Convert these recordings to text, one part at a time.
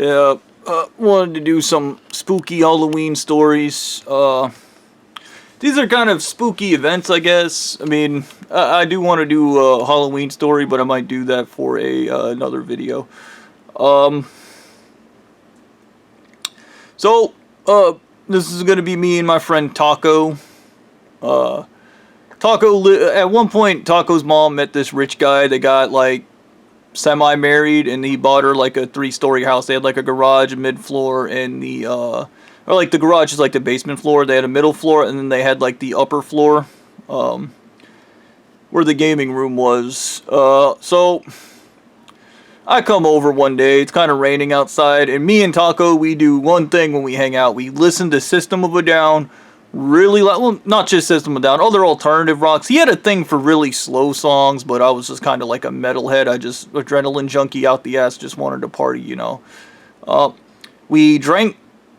Yeah, wanted to do some spooky Halloween stories. These are kind of spooky events, I guess. I mean, I do want to do a Halloween story, but I might do that for another video. So, this is gonna be me and my friend Taco. At one point, Taco's mom met this rich guy. They got like semi-married, and he bought her like a 3-story house. They had like a garage, a mid-floor, and or like the garage is like the basement floor. They had a middle floor, and then they had like the upper floor, where the gaming room was. So I come over one day. It's kind of raining outside, and me and Taco, we do one thing when we hang out. We listen to System of a Down. Really loud. Well, not just System of a Down, other alternative rocks. He had a thing for really slow songs, but I was just kind of like a metalhead. Adrenaline junkie out the ass, just wanted to party, you know. We drank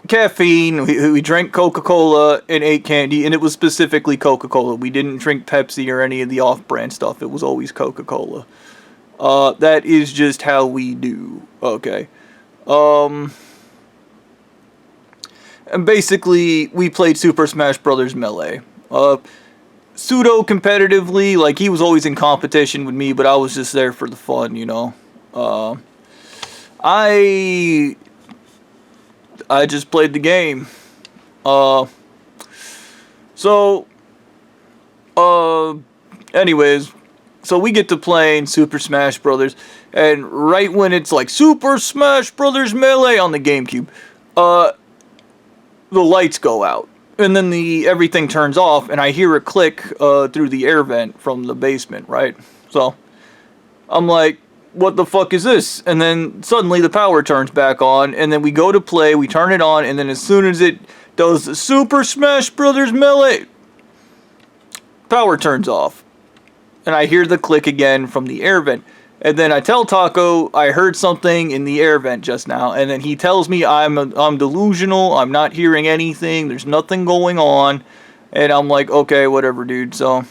caffeine, we drank Coca-Cola, and ate candy, and it was specifically Coca-Cola. We didn't drink Pepsi or any of the off-brand stuff. It was always Coca-Cola. That is just how we do. Okay. And basically, we played Super Smash Bros. Melee. Pseudo-competitively, like, he was always in competition with me, but I was just there for the fun, you know. I just played the game. Anyways, so we get to playing Super Smash Bros. And right when it's like, Super Smash Bros. Melee on the GameCube, the lights go out, and then everything turns off, and I hear a click through the air vent from the basement, right? So I'm like, what the fuck is this? And then suddenly the power turns back on, and then we go to play, we turn it on, and then as soon as it does the Super Smash Bros. Melee, power turns off, and I hear the click again from the air vent. And then I tell Taco I heard something in the air vent just now, and then he tells me I'm delusional, I'm not hearing anything, there's nothing going on, and I'm like, okay, whatever, dude. So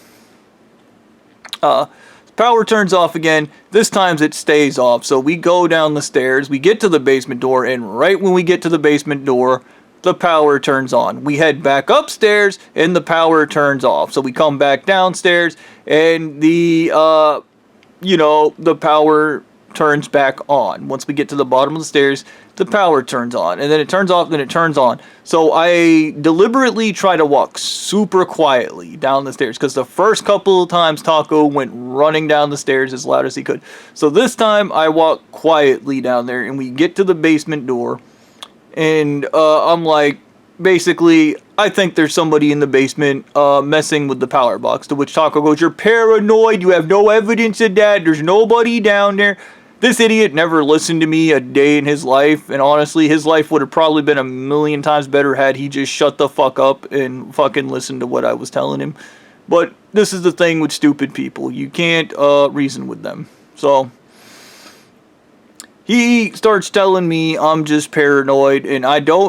power turns off again. This time it stays off, so we go down the stairs, we get to the basement door, and right when we get to the basement door, the power turns on. We head back upstairs, and the power turns off. So we come back downstairs, and the power turns back on. Once we get to the bottom of the stairs, the power turns on. And then it turns off, then it turns on. So I deliberately try to walk super quietly down the stairs, because the first couple of times Taco went running down the stairs as loud as he could. So this time I walk quietly down there, and we get to the basement door. And I'm like, basically, I think there's somebody in the basement messing with the power box. To which Taco goes, "You're paranoid. You have no evidence of that. There's nobody down there." This idiot never listened to me a day in his life. And honestly, his life would have probably been a million times better had he just shut the fuck up and fucking listened to what I was telling him. But this is the thing with stupid people. You can't reason with them. So he starts telling me I'm just paranoid, and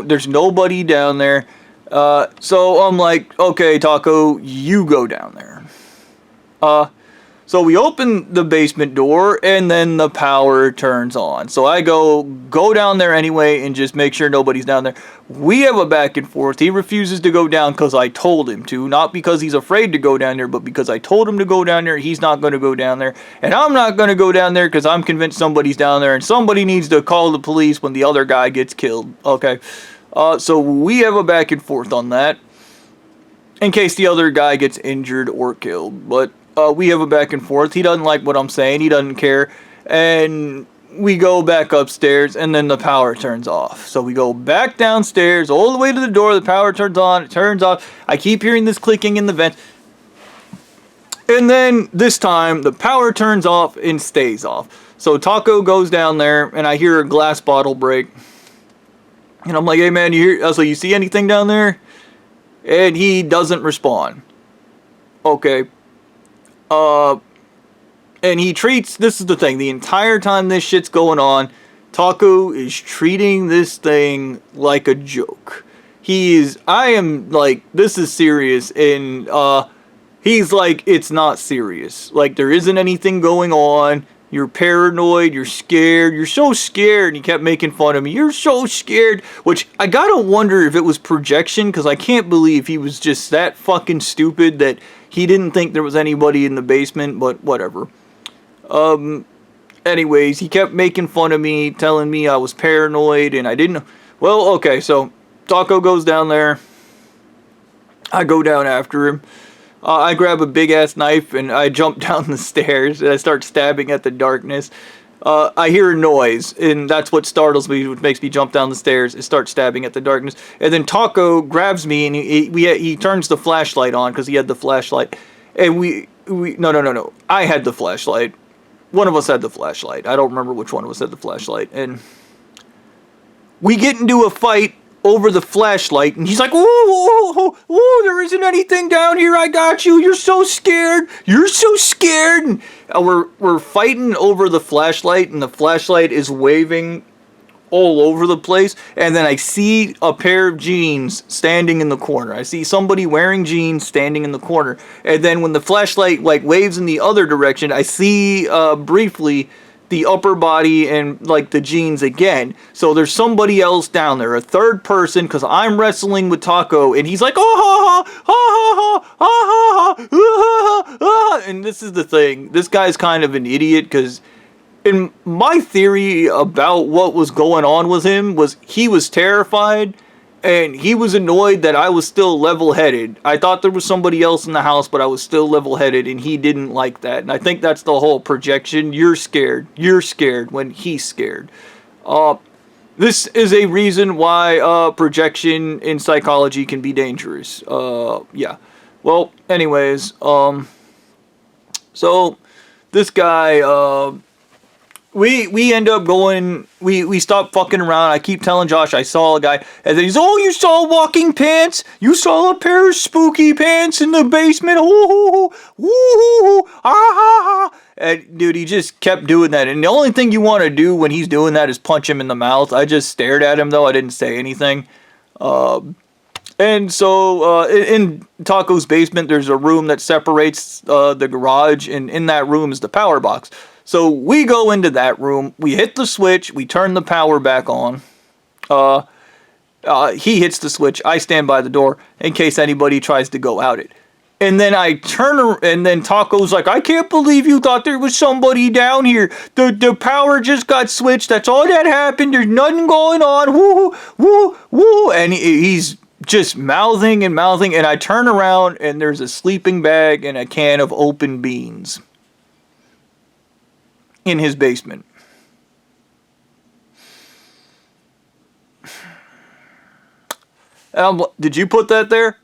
there's nobody down there. So I'm like, okay, Taco, you go down there. So we open the basement door, and then the power turns on. So I go down there anyway, and just make sure nobody's down there. We have a back and forth. He refuses to go down because I told him to. Not because he's afraid to go down there, but because I told him to go down there. He's not going to go down there. And I'm not going to go down there because I'm convinced somebody's down there, and somebody needs to call the police when the other guy gets killed. Okay. So we have a back and forth on that, in case the other guy gets injured or killed. But we have a back and forth. He doesn't like what I'm saying. He doesn't care. And we go back upstairs, and then the power turns off. So we go back downstairs, all the way to the door. The power turns on. It turns off. I keep hearing this clicking in the vent. And then this time, the power turns off and stays off. So Taco goes down there, and I hear a glass bottle break. And I'm like, hey man, you see anything down there? And he doesn't respond. Okay. And this is the thing, the entire time this shit's going on, Taco is treating this thing like a joke. This is serious, and he's like, it's not serious. Like, there isn't anything going on. You're paranoid, you're scared, you're so scared, and he kept making fun of me. You're so scared, which I gotta wonder if it was projection, because I can't believe he was just that fucking stupid that he didn't think there was anybody in the basement, but whatever. Anyways, he kept making fun of me, telling me I was paranoid, and I didn't. Well, okay, so Taco goes down there. I go down after him. I grab a big ass knife and I jump down the stairs and I start stabbing at the darkness. I hear a noise and that's what startles me, which makes me jump down the stairs and start stabbing at the darkness. And then Taco grabs me and he turns the flashlight on because he had the flashlight. And no. I had the flashlight. One of us had the flashlight. I don't remember which one of us had the flashlight. And we get into a fight over the flashlight, and he's like, "Whoa, there isn't anything down here. I got you. You're so scared. You're so scared." And we're fighting over the flashlight, and the flashlight is waving all over the place. And then I see a pair of jeans standing in the corner. I see somebody wearing jeans standing in the corner. And then when the flashlight like waves in the other direction, I see briefly the upper body and like the jeans again. So there's somebody else down there, a third person, because I'm wrestling with Taco and he's like, "Oh, ha, ha, ha, ha, ha, ha, ha, ha." And this is the thing, this guy's kind of an idiot, because in my theory about what was going on with him was he was terrified and he was annoyed that I was still level-headed. I thought there was somebody else in the house, but I was still level-headed, and he didn't like that. And I think that's the whole projection. You're scared when he's scared. This is a reason why projection in psychology can be dangerous. Yeah. Well, anyways, so this guy, we end up going, we stop fucking around. I keep telling Josh I saw a guy, and then he's, "Oh, you saw walking pants? You saw a pair of spooky pants in the basement? Ooh, ooh, ah, ah, ah." And dude, he just kept doing that. And the only thing you want to do when he's doing that is punch him in the mouth. I just stared at him though. I didn't say anything. And so in Taco's basement, there's a room that separates the garage, and in that room is the power box. So we go into that room, we hit the switch, we turn the power back on. He hits the switch, I stand by the door in case anybody tries to go out it. And then I turn, and then Taco's like, "I can't believe you thought there was somebody down here. The power just got switched, that's all that happened, there's nothing going on, woo, woo, woo." And he's just mouthing, and I turn around, and there's a sleeping bag and a can of open beans in his basement. Did you put that there?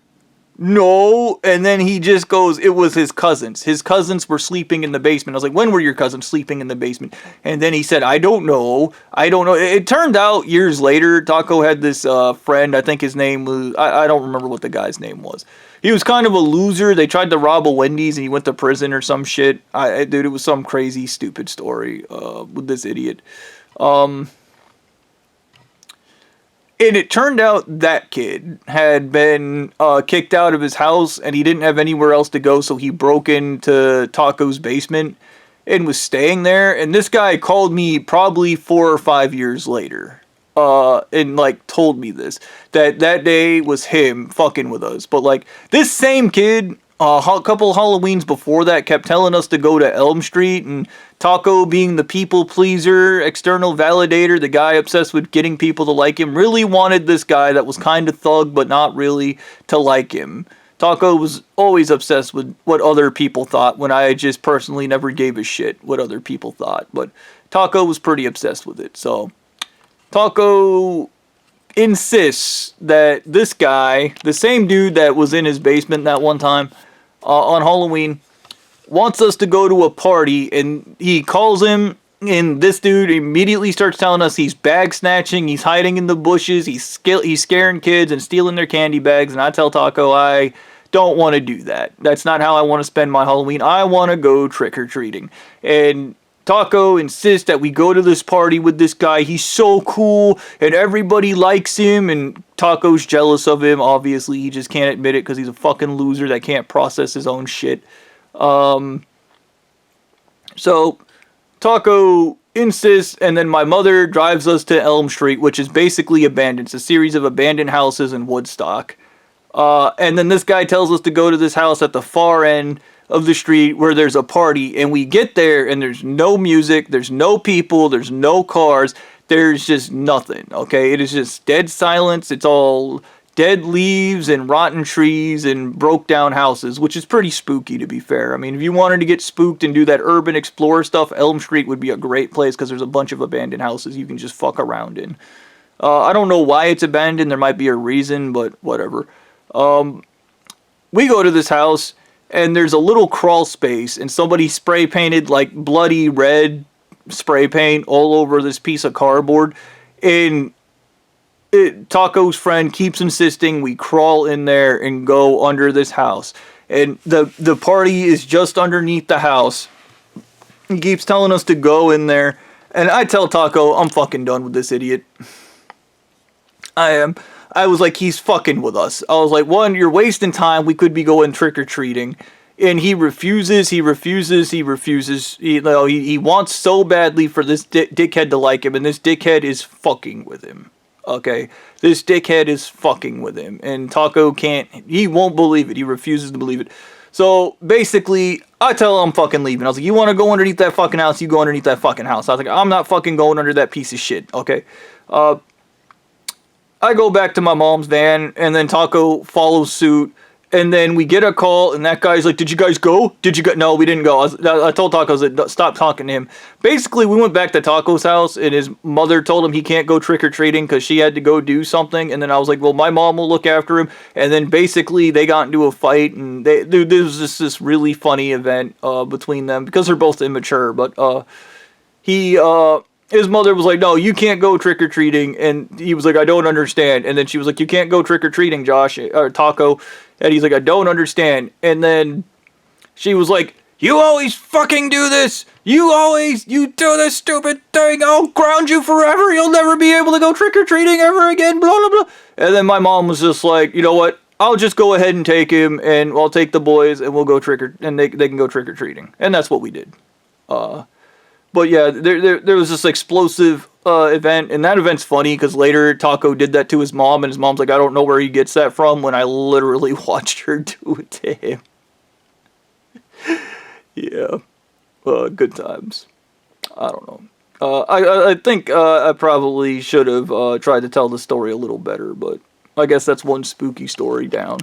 No. And then he just goes, "It was his cousins. His cousins were sleeping in the basement." I was like, "When were your cousins sleeping in the basement?" And then he said, I don't know. It turned out years later, Taco had this friend, I think his name was, I don't remember what the guy's name was. He was kind of a loser. They tried to rob a Wendy's and he went to prison or some shit. Dude, it was some crazy, stupid story with this idiot. And it turned out that kid had been kicked out of his house and he didn't have anywhere else to go, so he broke into Taco's basement and was staying there. And this guy called me probably 4 or 5 years later and like told me this, that day was him fucking with us. But like this same kid, a couple Halloweens before that, kept telling us to go to Elm Street, and Taco, being the people pleaser, external validator, the guy obsessed with getting people to like him, really wanted this guy that was kind of thug but not really to like him. Taco was always obsessed with what other people thought, when I just personally never gave a shit what other people thought. But Taco was pretty obsessed with it. So Taco insists that this guy, the same dude that was in his basement that one time on Halloween, wants us to go to a party, and he calls him, and this dude immediately starts telling us he's bag snatching, he's hiding in the bushes, he's scaring kids and stealing their candy bags. And I tell Taco I don't want to do that. That's not how I want to spend my Halloween. I want to go trick-or-treating. And Taco insists that we go to this party with this guy. He's so cool, and everybody likes him, and Taco's jealous of him. Obviously, he just can't admit it because he's a fucking loser that can't process his own shit. So Taco insists, and then my mother drives us to Elm Street, which is basically abandoned. It's a series of abandoned houses in Woodstock. And then this guy tells us to go to this house at the far end of the street where there's a party, and we get there and there's no music, there's no people, there's no cars, there's just nothing, okay? It is just dead silence. It's all dead leaves and rotten trees and broke down houses, which is pretty spooky, to be fair. I mean, if you wanted to get spooked and do that urban explorer stuff, Elm Street would be a great place because there's a bunch of abandoned houses you can just fuck around in. I don't know why it's abandoned. There might be a reason, but whatever. We go to this house, and there's a little crawl space, and somebody spray painted like bloody red spray paint all over this piece of cardboard. And Taco's friend keeps insisting we crawl in there and go under this house. And the party is just underneath the house. He keeps telling us to go in there. And I tell Taco, I'm fucking done with this idiot. I am. I was like, he's fucking with us. I was like, one, you're wasting time. We could be going trick-or-treating. And he refuses. He wants so badly for this dickhead to like him. And this dickhead is fucking with him. Okay? This dickhead is fucking with him. And Taco can't. He won't believe it. He refuses to believe it. So, basically, I tell him I'm fucking leaving. I was like, you want to go underneath that fucking house? You go underneath that fucking house. I was like, I'm not fucking going under that piece of shit. Okay? I go back to my mom's van, and then Taco follows suit, and then we get a call, and that guy's like, did you guys go? Did you go? No, we didn't go. I told Taco, I was like, stop talking to him. Basically, we went back to Taco's house, and his mother told him he can't go trick-or-treating because she had to go do something, and then I was like, well, my mom will look after him, and then basically they got into a fight, and there was just this really funny event between them, because they're both immature, but his mother was like, no, you can't go trick-or-treating. And he was like, I don't understand. And then she was like, you can't go trick-or-treating, Josh, or Taco. And he's like, I don't understand. And then she was like, you always fucking do this. You do this stupid thing. I'll ground you forever. You'll never be able to go trick-or-treating ever again, blah, blah, blah. And then my mom was just like, you know what? I'll just go ahead and take him, and I'll take the boys, and we'll go and they can go trick-or-treating. And that's what we did. But yeah, there was this explosive event, and that event's funny because later Taco did that to his mom, and his mom's like, I don't know where he gets that from, when I literally watched her do it to him. Yeah, good times. I don't know. I think I probably should have tried to tell the story a little better, but I guess that's one spooky story down.